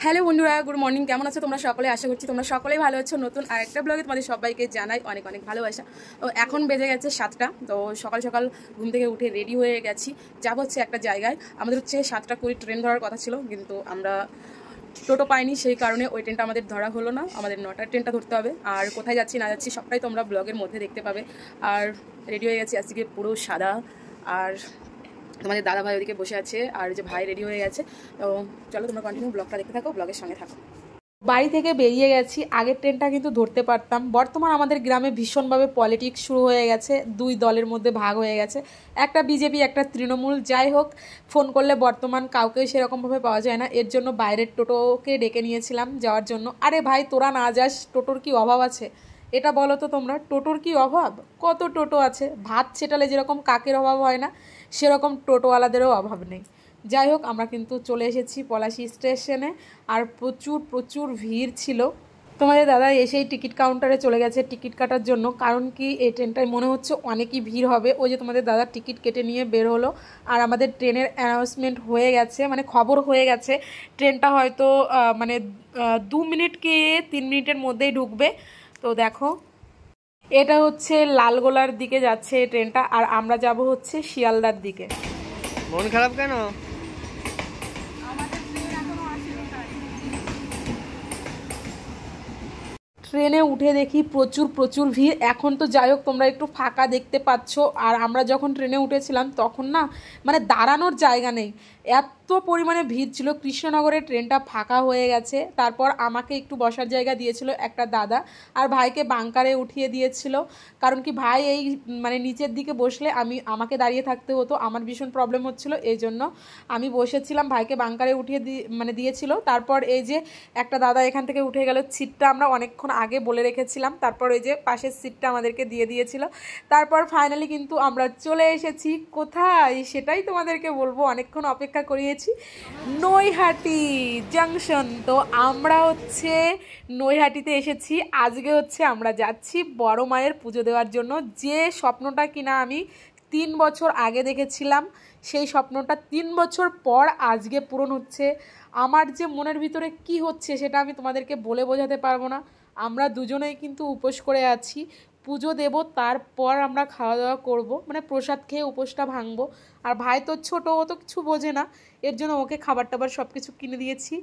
Hello বন্ধুরা, good morning. কেমন আছো তোমরা সকলে? আশা করছি তোমরা সকলেই ভালো আছো। নতুন আরেকটা ব্লগে তোমাদের সবাইকে জানাই অনেক অনেক ভালোবাসা। তো এখন বেজে গেছে 7টা। তো সকাল সকাল ঘুম থেকে উঠে রেডি হয়ে গেছি, যাবো হচ্ছে একটা জায়গায়। আমাদের হচ্ছে 7টা 20 ট্রেন ধরার কথা ছিল, কিন্তু আমরা টোটো পাইনি, সেই কারণে ওই ট্রেনটা আমাদের ধরা হলো না। আমাদের 9টার ট্রেনটা ধরতে হবে। আর কোথায় যাচ্ছি না যাচ্ছি সবটাই তোমরা ব্লগের মধ্যে দেখতে পাবে। আর রেডি হয়ে গেছি আজকে পুরো সাদা। আর তোমাদের দাদা ভাই ওদিকে বসে আছে, আর যে ভাই রেডি হয়ে গেছে। তো চলো তোমরা কন্টিনিউ ব্লগটা দেখতে থাকো, ব্লগের সঙ্গে থাকো। বাড়ি থেকে বেরিয়ে গেছি, আগের ট্রেনটা কিন্তু ধরতে পারতাম। বর্তমান আমাদের গ্রামে ভীষণভাবে পলিটিক্স শুরু হয়ে গেছে, দুই দলের মধ্যে ভাগ হয়ে গেছে, একটা বিজেপি একটা তৃণমূল। যাই হোক, ফোন করলে বর্তমান কাউকেই সেরকমভাবে পাওয়া যায় না, এর জন্য বাইরের টোটোকে ডেকে নিয়েছিলাম যাওয়ার জন্য। আরে ভাই, তোরা না যাস, টোটোর কি অভাব আছে? এটা বলো তো তোমরা, টোটোর কি অভাব? কত টোটো আছে। ভাত ছেটালে যেরকম কাকের অভাব হয় না, সেরকম টোটোওয়ালাদেরও অভাব নেই। যাই হোক, আমরা কিন্তু চলে এসেছি পলাশী স্টেশনে। আর প্রচুর প্রচুর ভিড় ছিল। তোমাদের দাদা এসেই টিকিট কাউন্টারে চলে গেছে টিকিট কাটার জন্য, কারণ কি এই ট্রেনটায় মনে হচ্ছে অনেকই ভিড় হবে। ওই যে তোমাদের দাদা টিকিট কেটে নিয়ে বের হলো। আর আমাদের ট্রেনের অ্যানাউন্সমেন্ট হয়ে গেছে, মানে খবর হয়ে গেছে। ট্রেনটা হয়তো 2 মিনিট কি 3 মিনিটের মধ্যেই ঢুকবে। তো দেখো, এটা হচ্ছে লালগোলার দিকে যাচ্ছে এই ট্রেনটা, আর আমরা যাব হচ্ছে শিয়ালদার দিকে। মন খারাপ কেন? ট্রেনে উঠে দেখি প্রচুর প্রচুর ভিড়। এখন তো যাই হোক, তোমরা একটু ফাঁকা দেখতে পাচ্ছ। আর আমরা যখন ট্রেনে উঠেছিলাম তখন না, মানে দাঁড়ানোর জায়গা নেই, এত পরিমাণে ভিড় ছিল। কৃষ্ণনগরের ট্রেনটা ফাঁকা হয়ে গেছে। তারপর আমাকে একটু বসার জায়গা দিয়েছিল একটা দাদা, আর ভাইকে বাঙ্কারে উঠিয়ে দিয়েছিল। কারণ কি, ভাই এই মানে নিচের দিকে বসলে আমাকে দাঁড়িয়ে থাকতে হতো, আমার ভীষণ প্রবলেম হচ্ছিল, এই জন্য আমি বসেছিলাম, ভাইকে বাঙ্কারে উঠিয়ে দিয়েছিল। তারপর এই যে একটা দাদা এখান থেকে উঠে গেল, সিটটা আমরা অনেকক্ষণ আগে বলে রেখেছিলাম। তারপর ওই যে পাশের সিটটা আমাদেরকে দিয়ে দিয়েছিল। তারপর ফাইনালি কিন্তু আমরা চলে এসেছি কোথায়, সেটাই তোমাদেরকে বলবো। অনেকক্ষণ অপেক্ষা করিয়েছি, নৈহাটি জাংশন। তো আমরা হচ্ছে নৈহাটিতে এসেছি। আজকে হচ্ছে আমরা যাচ্ছি বড় মায়ের পুজো দেওয়ার জন্য। যে স্বপ্নটা কিনা আমি 3 বছর আগে দেখেছিলাম, সেই স্বপ্নটা 3 বছর পর আজকে পূরণ হচ্ছে। আমার যে মনের ভিতরে কি হচ্ছে সেটা আমি তোমাদেরকে বলে বোঝাতে পারবো না। আমরা দুজনেই কিন্তু উপোস করে আছি, পুজো দেব, তারপর আমরা খাওয়া দাওয়া করব, মানে প্রসাদ খেয়ে উপোসটা ভাঙবো। আর ভাই তো ছোট, ও তো কিছু বোঝে না, এর জন্য ওকে খাবার টাবার সব কিছু কিনে দিয়েছি।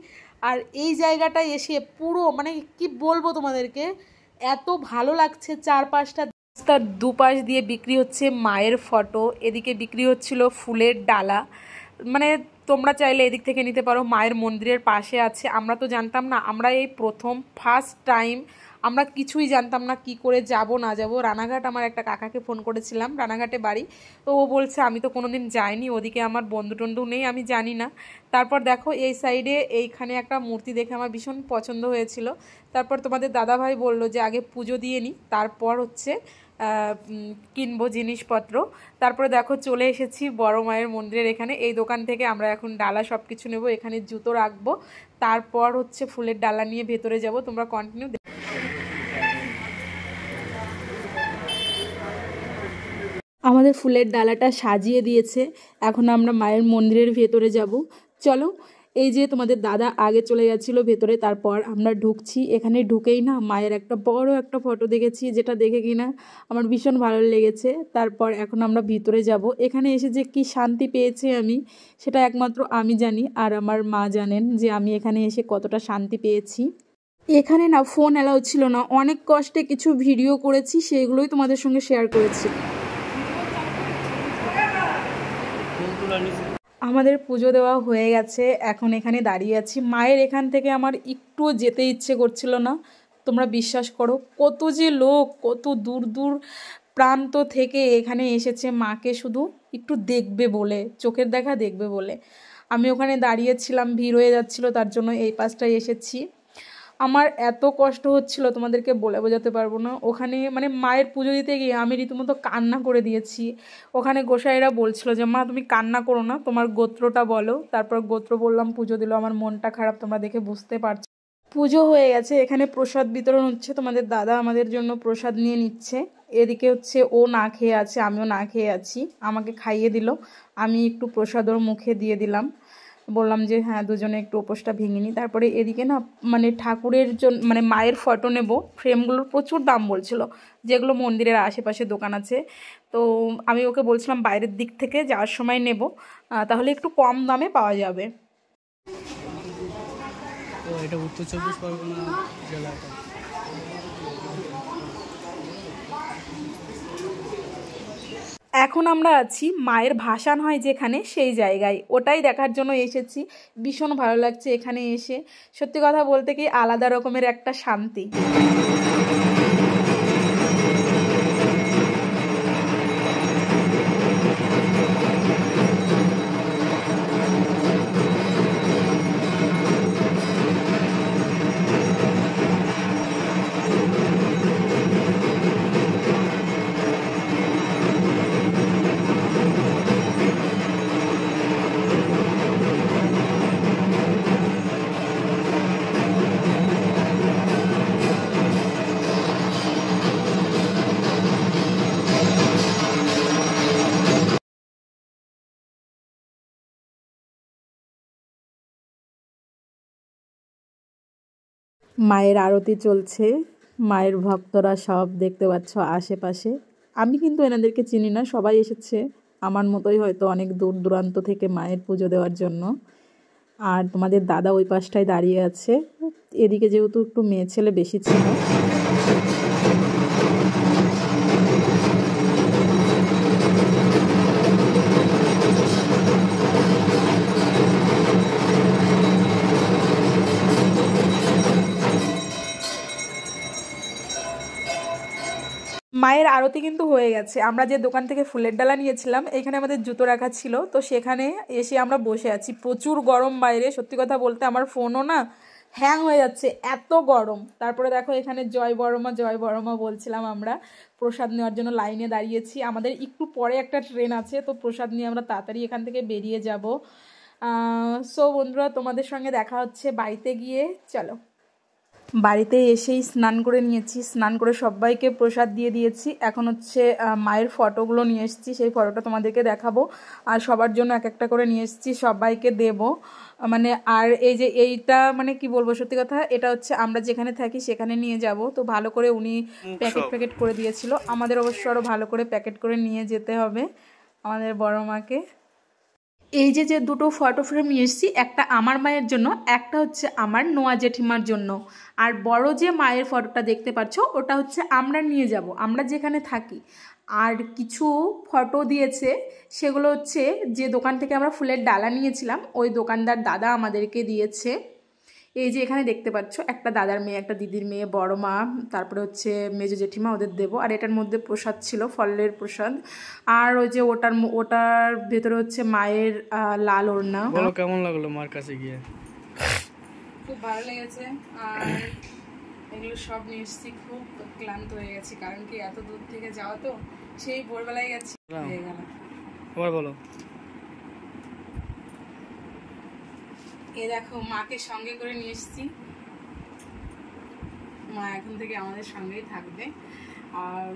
আর এই জায়গাটায় এসে পুরো মানে কি বলবো তোমাদেরকে, এত ভালো লাগছে। চারপাশটা, তার দুপাশ দিয়ে বিক্রি হচ্ছে মায়ের ফটো, এদিকে বিক্রি হচ্ছিল ফুলের ডালা। মানে তোমরা চাইলে এদিক থেকে নিতে পারো, মায়ের মন্দিরের পাশে আছে। আমরা তো জানতাম না, আমরা এই প্রথম ফার্স্ট টাইম, আমরা কিছুই জানতাম না কি করে যাব না যাব। রানাঘাট আমার একটা কাকাকে ফোন করেছিলাম, রানাঘাটে বাড়ি। তো ও বলছে আমি তো কোনোদিন যাইনি, ওদিকে আমার বন্ধু টন্ধু নেই, আমি জানি না। তারপর দেখো এই সাইডে এইখানে একটা মূর্তি দেখে আমার ভীষণ পছন্দ হয়েছিল। তারপর তোমাদের দাদাভাই বললো যে আগে পুজো দিয়ে নিই, তারপর হচ্ছে কিনবো জিনিসপত্র। তারপরে দেখো চলে এসেছি বড় মায়ের মন্দিরের এখানে। এই দোকান থেকে আমরা এখন ডালা সব কিছু নেবো, এখানে জুতো রাখবো, তারপর হচ্ছে ফুলের ডালা নিয়ে ভেতরে যাব। তোমরা কন্টিনিউ। আমাদের ফুলের ডালাটা সাজিয়ে দিয়েছে, এখন আমরা মায়ের মন্দিরের ভেতরে যাব। চলো, এই যে তোমাদের দাদা আগে চলে গেছিলো ভেতরে, তারপর আমরা ঢুকছি। এখানে ঢুকেই না মায়ের একটা বড় একটা ফটো দেখেছি, যেটা দেখে কিনা আমার ভীষণ ভালো লেগেছে। তারপর এখন আমরা ভিতরে যাব। এখানে এসে যে কি শান্তি পেয়েছি আমি, সেটা একমাত্র আমি জানি, আর আমার মা জানেন যে আমি এখানে এসে কতটা শান্তি পেয়েছি। এখানে না ফোন অ্যালাউ ছিল না, অনেক কষ্টে কিছু ভিডিও করেছি, সেগুলোই তোমাদের সঙ্গে শেয়ার করেছি। আমাদের পুজো দেওয়া হয়ে গেছে, এখন এখানে দাঁড়িয়ে আছি। মায়ের এখান থেকে আমার একটুও যেতে ইচ্ছে করছিল না। তোমরা বিশ্বাস করো, কত যে লোক, কত দূর দূর প্রান্ত থেকে এখানে এসেছে মাকে শুধু একটু দেখবে বলে, চোখের দেখা দেখবে বলে। আমি ওখানে দাঁড়িয়েছিলাম, ভিড় হয়ে যাচ্ছিলো, তার জন্য এই পাশটায় এসেছি। আমার এত কষ্ট হচ্ছিল তোমাদেরকে বলে বোঝাতে পারবো না। ওখানে মানে মায়ের পুজো দিতে গিয়ে আমি রীতিমতো কান্না করে দিয়েছি। ওখানে গোসাইরা বলছিল যে মা তুমি কান্না করো না, তোমার গোত্রটা বলো। তারপর গোত্র বললাম, পুজো দিল। আমার মনটা খারাপ, তোমরা দেখে বুঝতে পারছো। পুজো হয়ে গেছে, এখানে প্রসাদ বিতরণ হচ্ছে। তোমাদের দাদা আমাদের জন্য প্রসাদ নিয়ে নিচ্ছে। এদিকে হচ্ছে ও না খেয়ে আছে, আমিও না খেয়ে আছি, আমাকে খাইয়ে দিল, আমি একটু প্রসাদ ওর মুখে দিয়ে দিলাম। বললাম যে হ্যাঁ দুজনে একটু উপোসটা ভেঙে নিই। তারপরে এদিকে না মানে ঠাকুরের জন্য মানে মায়ের ফটো নেব, ফ্রেমগুলোর প্রচুর দাম বলছিল, যেগুলো মন্দিরের আশেপাশে দোকান আছে। তো আমি ওকে বলছিলাম বাইরের দিক থেকে যাওয়ার সময় নেব, তাহলে একটু কম দামে পাওয়া যাবে। এটা উত্তর চব্বিশ পরগনা জেলা। এখন আমরা আছি মায়ের ভাসান হয় যেখানে, সেই জায়গায়, ওটাই দেখার জন্য এসেছি। ভীষণ ভালো লাগছে এখানে এসে, সত্যি কথা বলতে কি আলাদা রকমের একটা শান্তি। মায়ের আরতি চলছে, মায়ের ভক্তরা সব দেখতে পাচ্ছ আশেপাশে। আমি কিন্তু এনাদেরকে চিনি না, সবাই এসেছে আমার মতোই হয়তো অনেক দূর দূরান্ত থেকে মায়ের পুজো দেওয়ার জন্য। আর তোমাদের দাদা ওই পাশটায় দাঁড়িয়ে আছে, এদিকে যেহেতু একটু মেয়ে ছেলে বেশি ছিল। মায়ের আরতি কিন্তু হয়ে গেছে। আমরা যে দোকান থেকে ফুলের ডালা নিয়েছিলাম, এখানে আমাদের জুতো রাখা ছিল, তো সেখানে এসে আমরা বসে আছি। প্রচুর গরম বাইরে, সত্যি কথা বলতে আমার ফোনও না হ্যাং হয়ে যাচ্ছে, এত গরম। তারপরে দেখো এখানে জয় বড়মা বলছিলাম আমরা, প্রসাদ নেওয়ার জন্য লাইনে দাঁড়িয়েছি। আমাদের একটু পরে একটা ট্রেন আছে, তো প্রসাদ নিয়ে আমরা তাড়াতাড়ি এখান থেকে বেরিয়ে যাব। সো বন্ধুরা, তোমাদের সঙ্গে দেখা হচ্ছে বাড়িতে গিয়ে। চলো। বাড়িতে এসেই স্নান করে নিয়েছি, স্নান করে সবাইকে প্রসাদ দিয়ে দিয়েছি। এখন হচ্ছে মায়ের ফটোগুলো নিয়ে এসেছি, সেই ফটোটা তোমাদেরকে দেখাবো। আর সবার জন্য এক একটা করে নিয়ে এসেছি, সবাইকে দেব মানে। আর এই যে এইটা মানে কি বলবো, সত্যি কথা, এটা হচ্ছে আমরা যেখানে থাকি সেখানে নিয়ে যাব। তো ভালো করে উনি প্যাকেট করে দিয়েছিল, আমাদের অবশ্য আরও ভালো করে প্যাকেট করে নিয়ে যেতে হবে আমাদের বড় মাকে। এই যে যে দুটো ফটো ফ্রেম নিয়ে এসেছি, একটা আমার মায়ের জন্য, একটা হচ্ছে আমার নোয়া জেঠিমার জন্য। আর বড় যে মায়ের ফটোটা দেখতে পাচ্ছ, ওটা হচ্ছে আমরা নিয়ে যাব, আমরা যেখানে থাকি। আর কিছু ফটো দিয়েছে, সেগুলো হচ্ছে যে দোকান থেকে আমরা ফুলের ডালা নিয়েছিলাম, ওই দোকানদার দাদা আমাদেরকে দিয়েছে। এই যে এখানে দেখতে পাচ্ছ, একটা দাদার মেয়ে, একটা দিদির মেয়ে, বড় মা, তারপরে হচ্ছে মেজো জেঠিমা, ওদের দেবো। আর এটার মধ্যে প্রসাদ ছিল, ফলের প্রসাদ। আর ওই যে ওটার ভেতরে হচ্ছে মায়ের লাল ওড়না। বলো কেমন লাগলো মার কাছে গিয়ে? খুব ভালো লেগেছে। আর এগুলো সব নিয়ে এসেছি, খুব ক্লান্ত হয়ে গেছি, কারণ কি এত দূর থেকে যাওয়া, তো সেই ভোরবেলায় গেছি, হয়ে গেল। আবার বলো। এ দেখো মাকে সঙ্গে করে নিয়ে এসেছি, মা এখন থেকে আমাদের সঙ্গেই থাকবে। আর